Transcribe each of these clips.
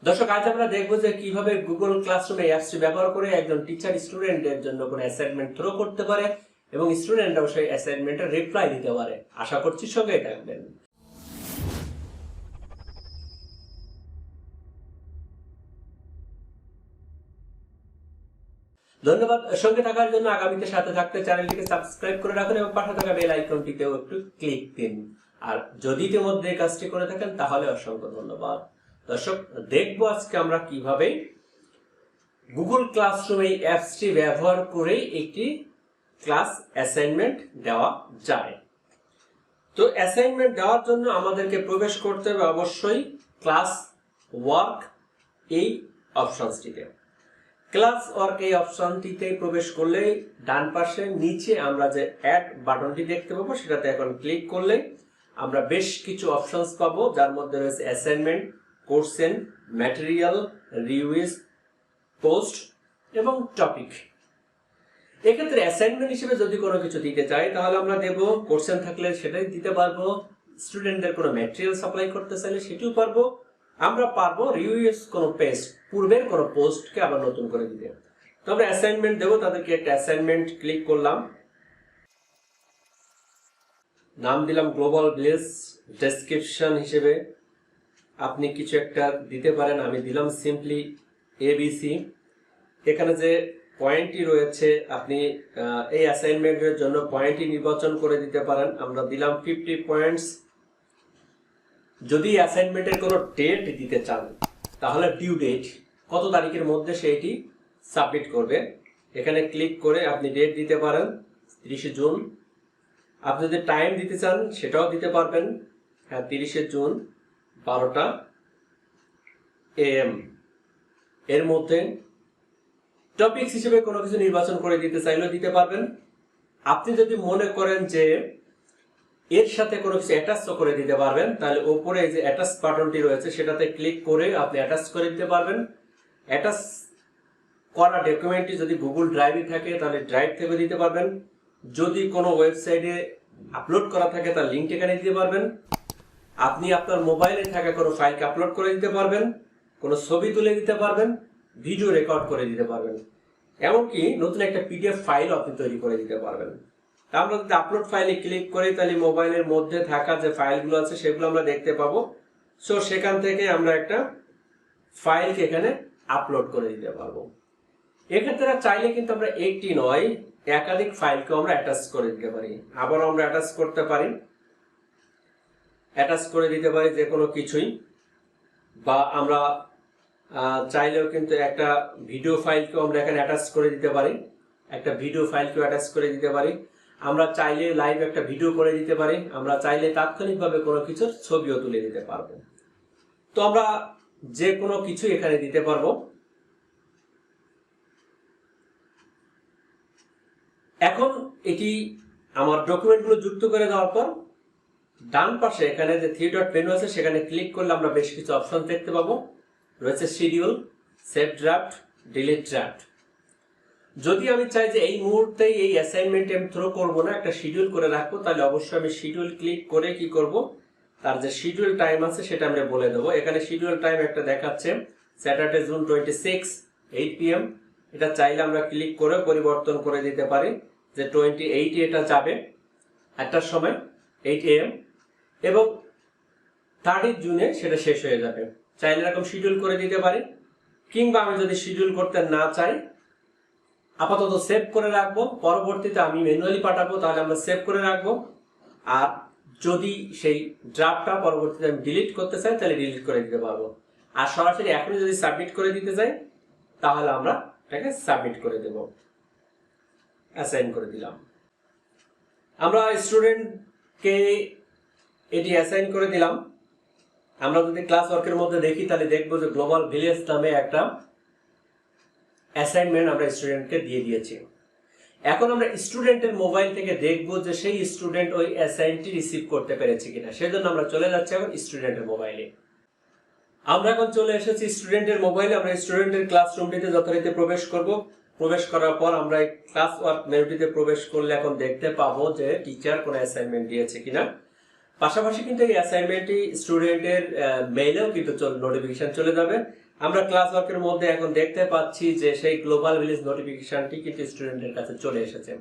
দর্শক, আজ আমরা দেখব যে কিভাবে গুগল ক্লাসরুমে অ্যাপসটি ব্যবহার করে একজন টিচার স্টুডেন্টের জন্য কোনো অ্যাসাইনমেন্ট থ্রো করতে পারে এবং স্টুডেন্টরাও সেই অ্যাসাইনমেন্টের রিপ্লাই দিতে পারে। আশা করছি সঙ্গেই থাকবেন। ধন্যবাদ সঙ্গে থাকার জন্য। আগামীতে সাথে থাকতে চ্যানেলটিকে সাবস্ক্রাইব করে রাখুন এবং পাশে থাকা বেল আইকনটিতেও একটু ক্লিক দিন। আর যদি ইতিমধ্যে এই কাজটি করে থাকেন তাহলে অসংখ্য ধন্যবাদ। দর্শক, দেখবো আজকে আমরা কিভাবে গুগল ক্লাসরুমে এই অ্যাপসটি ব্যবহার করে একটি ক্লাস অ্যাসাইনমেন্ট দেওয়া যায়। তো অ্যাসাইনমেন্ট দেওয়ার জন্য আমাদেরকে প্রবেশ করতে হবে অবশ্যই ক্লাস ওয়ার্ক এই অপশনটিতে। ক্লাস ওয়ার্ক এই অপশনটিতে প্রবেশ করলে ডান পাশে নিচে আমরা যে অ্যাড বাটনটি দেখতে পাবো সেটাতে এখন ক্লিক করলে আমরা বেশ কিছু অপশনস পাবো, যার মধ্যে রয়েছে assignment, question, material, reviews, post এবং টপিক। এক্ষেত্রে অ্যাসাইনমেন্ট হিসেবে যদি কোনো কিছু দিতে চাই তাহলে আমরা দেব, কোশ্চেন থাকলে সেটাই দিতে পারবো, স্টুডেন্টদের কোনো ম্যাটেরিয়াল সাপ্লাই করতে চাইলে সেটিও পারবো, আমরা পারবো রিভিউজ কোনো পেস্ট পূর্বের কোনো পোস্টকে আবার নতুন করে দিতে। তো আমরা অ্যাসাইনমেন্ট দেবো, তাদেরকে একটা অ্যাসাইনমেন্ট ক্লিক করলাম, নাম দিলাম গ্লোবাল ভিলেজ, ডেসক্রিপশন হিসেবে আপনি কিছু একটা দিতে পারেন, আমি দিলাম সিম্পলি এবিসি। এখানে যে পয়েন্টটি রয়েছে আপনি এই অ্যাসাইনমেন্টের জন্য পয়েন্টটি নির্বাচন করে দিতে পারেন, আমরা দিলাম 50 পয়েন্টস। যদি অ্যাসাইনমেন্টের কোনো ডেট দিতে চান তাহলে ডিউ ডেট, কত তারিখের মধ্যে সেইটি সাবমিট করবে, এখানে ক্লিক করে আপনি ডেট দিতে পারেন 30 জুন। আপনি যদি টাইম দিতে চান সেটাও দিতে পারবেন, হ্যাঁ 30 জুন 12টা AM এর মধ্যে। টপিকস হিসেবে কোনো কিছু নির্বাচন করে দিতে চাইলেও দিতে পারবেন। আপনি যদি মনে করেন যে এর সাথে কোনো কিছু অ্যাটাচ করে দিতে পারবেন তাহলে উপরে যে অ্যাটাচ বাটনটি রয়েছে সেটাতে ক্লিক করে আপনি অ্যাটাচ করে দিতে পারবেন। অ্যাটাচ করা ডকুমেন্টটি যদি গুগল ড্রাইভে থাকে তাহলে ড্রাইভ থেকে দিতে পারবেন। যদি কোনো ওয়েবসাইটে আপলোড করা থাকে তার লিঙ্ক এখানে দিতে পারবেন। আপনি আপনার মোবাইলে থাকা কোনো ফাইলকে আপলোড করে দিতে পারবেন, কোনো ছবি তুলে দিতে পারবেন, ভিডিও রেকর্ড করে দিতে পারবেন, এমনকি নতুন একটা পিডিএফ ফাইলও আপনি তৈরি করে দিতে পারবেন। আমরা যদি আপলোড ফাইলে ক্লিক করি তাহলে মোবাইলের মধ্যে থাকা যে ফাইলগুলো আছে সেগুলো আমরা দেখতে পাবো। সো সেখান থেকে আমরা একটা ফাইলকে এখানে আপলোড করে দিতে পারবো। এক্ষেত্রে চাইলে কিন্তু আমরা একটি নয় একাধিক ফাইলকে আমরা অ্যাটাচ করে দিতে পারি। আবার আমরা অ্যাটাচ করতে পারি, অ্যাটাচ করে দিতে পারি যে কোনো কিছুই, বা আমরা চাইলেও কিন্তু একটা ভিডিও ফাইলকে আমরা এখানে অ্যাটাচ করে দিতে পারি, একটা ভিডিও ফাইলকে অ্যাটাচ করে দিতে পারি। আমরা চাইলে লাইভ একটা ভিডিও করে দিতে পারি, আমরা চাইলে তাৎক্ষণিকভাবে কোনো কিছুর ছবিও তুলে দিতে পারবো। তো আমরা যে কোনো কিছু এখানে দিতে পারবো। এখন এটি আমার ডকুমেন্টগুলো যুক্ত করে দেওয়ার পর ডান পাশে এখানে যে 3 ডট মেনু আছে সেখানে ক্লিক করলে আমরা বেশ কিছু অপশন দেখতে পাবো। রয়েছে schedule, save draft, delete draft. যদি আমি চাই যে এই মুহূর্তেই এই অ্যাসাইনমেন্টে আমি থ্রো করবো না, একটা শিডিউল করে রাখবো, তাহলে অবশ্যই আমি শিডিউল ক্লিক করে কি করব, তার যে শিডিউল টাইম আছে সেটা আমরা বলে দেবো। এখানে শিডিউল টাইম একটা দেখাচ্ছে স্যাটারডে জুন 26 8 PM। এটা চাইলে আমরা ক্লিক করে পরিবর্তন করে দিতে পারি যে 28 এটা যাবে একটার সময় 8 AM এবং 30 জুনে সেটা শেষ হয়ে যাবে। চাইলে এরকম শিডিউল করে দিতে পারি, কিংবা আমি যদি শিডিউল করতে না চাই আপাতত সেভ করে রাখবো, পরবর্তীতে আমি ম্যানুয়ালি পাঠাবো, তাহলে আমরা সেভ করে রাখবো। আর যদি সেই ড্রাফটটা পরবর্তীতে আমি ডিলিট করতে চাই তাহলে ডিলিট করে দিতে পারবো। আর সরাসরি এখনই যদি সাবমিট করে দিতে চাই তাহলে আমরা এটাকে সাবমিট করে দেব, অ্যাসাইন করে দিলাম। আমরা স্টুডেন্টকে এটি অ্যাসাইন করে দিলাম। আমরা যদি ক্লাস ওয়ার্কের মধ্যে দেখি তাহলে দেখবো যে গ্লোবাল ভিলেজ নামে একটা অ্যাসাইনমেন্ট আমরা স্টুডেন্টকে দিয়ে দিয়েছি। এখন আমরা স্টুডেন্টের মোবাইল থেকে দেখবো যে সেই স্টুডেন্ট ওই অ্যাসাইনটি রিসিভ করতে পেরেছে কিনা। সেজন্য আমরা চলে যাচ্ছি এখন স্টুডেন্টের মোবাইলে। আমরা এখন চলে এসেছি স্টুডেন্টের মোবাইলে। আমরা স্টুডেন্টের ক্লাসরুমটিতে যথারীতি প্রবেশ করব। প্রবেশ করার পর আমরা এই ক্লাস ওয়ার্ক মেনুটিতে প্রবেশ করলে এখন দেখতে পাবো যে টিচার কোনো অ্যাসাইনমেন্ট দিয়েছে কিনা। পাশাপাশি কিন্তু এই অ্যাসাইনমেন্টটি স্টুডেন্টের মেইলেও কিন্তু নোটিফিকেশন চলে যাবে। আমরা ক্লাস ওয়ার্কের মধ্যে এখন দেখতে পাচ্ছি যে সেই গ্লোবাল ভিলেজ নোটিফিকেশনটি কিন্তু স্টুডেন্টের কাছে চলে এসেছে।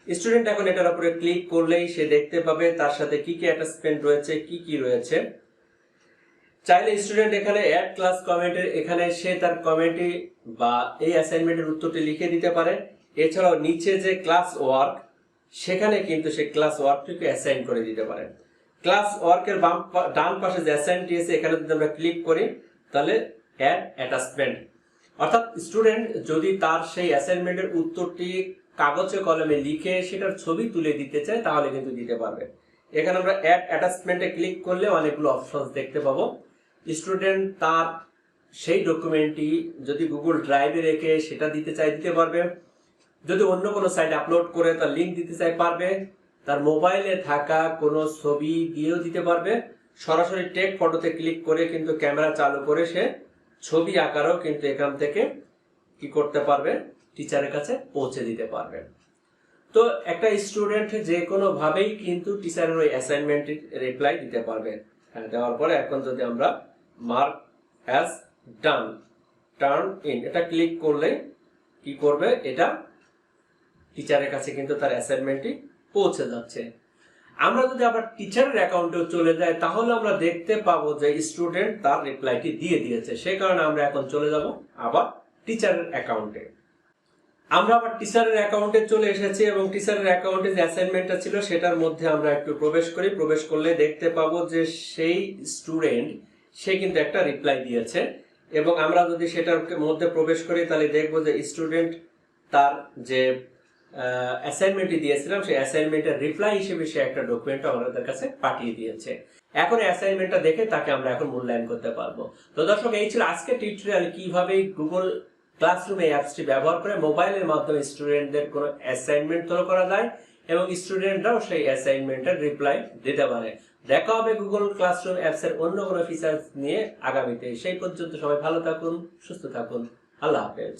স্টুডেন্ট এখন এটার উপরে ক্লিক করলেই সে দেখতে পাবে তার সাথে কি কি অ্যাটাচমেন্ট রয়েছে, কি কি রয়েছে। চাইলে স্টুডেন্ট এখানে অ্যাড ক্লাস কমেন্টের এখানে সে তার কমেন্টে বা এই অ্যাসাইনমেন্টের উত্তরটি লিখে দিতে পারে। এছাড়াও নিচে যে ক্লাস ওয়ার্ক সেখানে কিন্তু সে ক্লাস ওয়ার্কটিকে অ্যাসাইন করে দিতে পারে। ক্লাস ওয়ার্কের ডান পাশে যে অ্যাসাইনটি আছে এখানে যদি আমরা ক্লিক করি তাহলে অ্যাড অ্যাটাচমেন্ট, অর্থাৎ স্টুডেন্ট যদি তার সেই অ্যাসাইনমেন্টের উত্তরটি কাগজে কলমে লিখে সেটার ছবি তুলে দিতে চায় তাহলে কিন্তু দিতে পারবে। এখানে আমরা অ্যাড অ্যাটাচমেন্টে ক্লিক করলে অনেকগুলো অপশন দেখতে পাবো। স্টুডেন্ট তার সেই ডকুমেন্টটি যদি গুগল ড্রাইভে রেখে সেটা দিতে চায় দিতে পারবে, যদি অন্য কোনো সাইটে আপলোড করে তার লিঙ্ক দিতে চায় পারবে, তার মোবাইলে থাকা কোনো ছবি দিয়েও দিতে পারবে, সরাসরি টেক ফটোতে ক্লিক করে কিন্তু ক্যামেরা চালু করে সে ছবি আকারেও কিন্তু এখান থেকে কি করতে পারবে, টিচারের কাছে পৌঁছে দিতে পারবে। তো একটা স্টুডেন্ট যে কোনো ভাবেই কিন্তু টিচারের ওই অ্যাসাইনমেন্টের রিপ্লাই দিতে পারবে। দেওয়ার পরে এখন যদি আমরা mark as done turn in এটা ক্লিক করলে কি করবে, এটা টিচারের কাছে কিন্তু তার অ্যাসাইনমেন্টটি পৌঁছে যাচ্ছে। আমরা যদি আবার টিচারের অ্যাকাউন্টেও চলে যাই তাহলে আমরা দেখতে পাবো যে স্টুডেন্ট তার রিপ্লাইটি দিয়ে দিয়েছে। সেই কারণে আমরা এখন চলে যাব আবার টিচারের অ্যাকাউন্টে। আমরা আবার টিচারের অ্যাকাউন্টে চলে এসেছি এবং টিচারের অ্যাকাউন্টে যে অ্যাসাইনমেন্টটা ছিল সেটার মধ্যে আমরা একটু প্রবেশ করি। প্রবেশ করলে দেখতে পাবো যে সেই স্টুডেন্ট সে কিন্তু একটা রিপ্লাই দিয়েছে এবং আমরা যদি সেটার মধ্যে প্রবেশ করি তাহলে দেখবো যে স্টুডেন্ট তার যে অ্যাসাইনমেন্টটি দিয়েছিলাম সেই অ্যাসাইনমেন্টের রিপ্লাই হিসেবে সে একটা ডকুমেন্ট আমাদের কাছে পাঠিয়ে দিয়েছে। এখন অ্যাসাইনমেন্টটা দেখে তাকে আমরা এখন মূল্যায়ন করতে পারবো। তো দর্শক, এই ছিল আজকে টিউটোরিয়াল কিভাবে গুগল ক্লাসরুম এই অ্যাপসটি ব্যবহার করে মোবাইলের মাধ্যমে স্টুডেন্টদের কোনো অ্যাসাইনমেন্ট তৈরি করা যায় এবং স্টুডেন্টরাও সেই অ্যাসাইনমেন্টের রিপ্লাই দিতে পারে। দেখা হবে গুগল ক্লাসরুম অ্যাপসের অন্য কোনো ফিচার নিয়ে আগামীতে। সেই পর্যন্ত সবাই ভালো থাকুন, সুস্থ থাকুন। আল্লাহ হাফেজ।